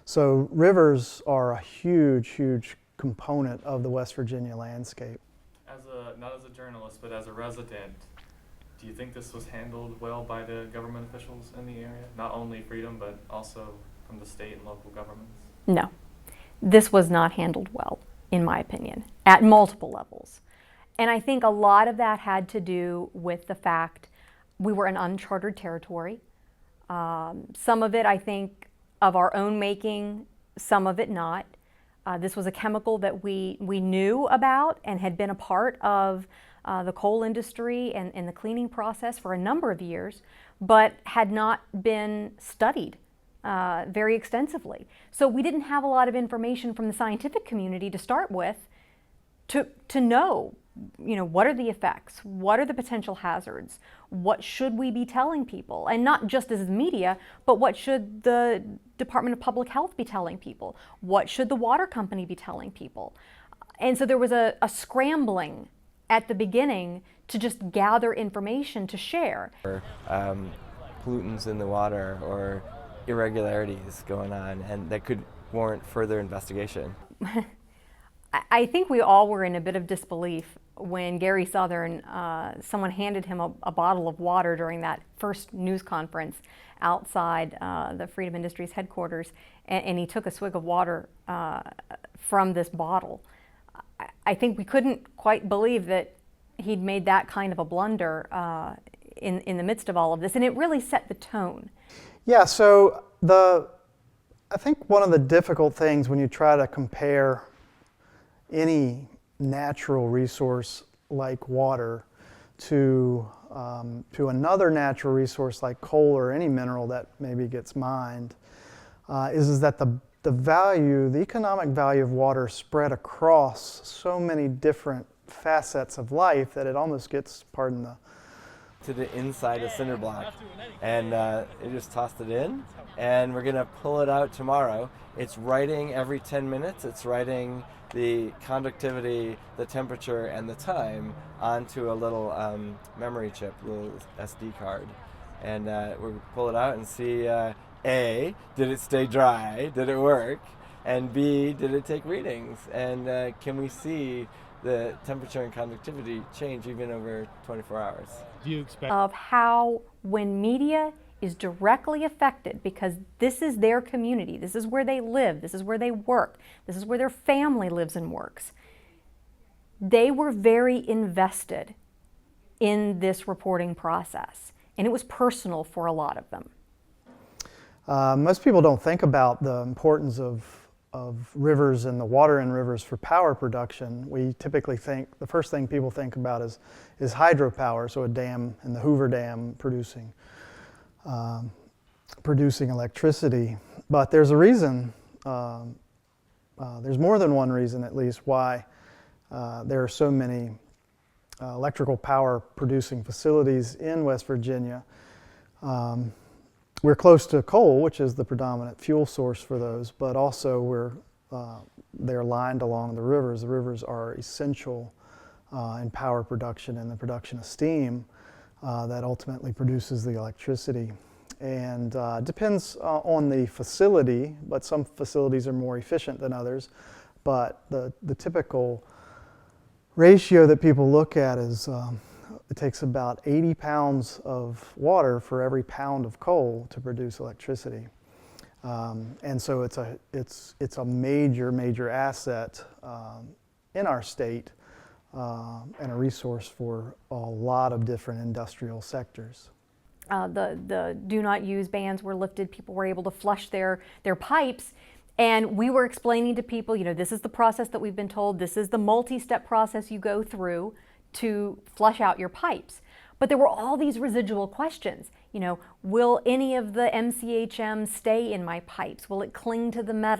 So rivers are a huge, huge component of the West Virginia landscape. Not as a journalist, but as a resident, do you think this was handled well by the government officials in the area? Not only Freedom, but also from the state and local governments? No, this was not handled well, in my opinion, at multiple levels. And I think a lot of that had to do with the fact we were an uncharted territory. Some of it, I think, of our own making, some of it not. This was a chemical that we knew about and had been a part of the coal industry and the cleaning process for a number of years, but had not been studied very extensively. So we didn't have a lot of information from the scientific community to start with to know, what are the effects? What are the potential hazards? What should we be telling people? And not just as the media, but what should the Department of Public Health be telling people? What should the water company be telling people? And so there was a scrambling at the beginning to just gather information to share. Pollutants in the water or irregularities going on, and that could warrant further investigation. I think we all were in a bit of disbelief when Gary Southern, someone handed him a bottle of water during that first news conference outside the Freedom Industries headquarters, and he took a swig of water from this bottle. I think we couldn't quite believe that he'd made that kind of a blunder in the midst of all of this, and it really set the tone. Yeah, so I think one of the difficult things when you try to compare any natural resource like water to another natural resource like coal or any mineral that maybe gets mined is that the value, the economic value of water spread across so many different facets of life that it almost gets, pardon the... to the inside of cinder block, and it just tossed it in, and we're gonna pull it out tomorrow. It's writing every 10 minutes. It's writing the conductivity, the temperature, and the time onto a little memory chip, a little SD card. And we'll pull it out and see, A, did it stay dry? Did it work? And B, did it take readings? And can we see the temperature and conductivity change even over 24 hours? Do you expect of how when media is directly affected, because this is their community, this is where they live, this is where they work, this is where their family lives and works, they were very invested in this reporting process, and it was personal for a lot of them. Most people don't think about the importance of rivers and the water in rivers for power production. We typically think, the first thing people think about is hydropower, so a dam in the Hoover Dam producing electricity. But there's a reason, there's more than one reason at least, why there are so many electrical power producing facilities in West Virginia. We're close to coal, which is the predominant fuel source for those, but also they're lined along the rivers. The rivers are essential in power production and the production of steam that ultimately produces the electricity. And it depends on the facility, but some facilities are more efficient than others. But the typical ratio that people look at is it takes about 80 pounds of water for every pound of coal to produce electricity. And so it's a major asset in our state and a resource for a lot of different industrial sectors. The do not use bans were lifted. People were able to flush their pipes, and we were explaining to people, this is the process that we've been told. This is the multi-step process you go through to flush out your pipes. But there were all these residual questions. Will any of the MCHM stay in my pipes? Will it cling to the metal?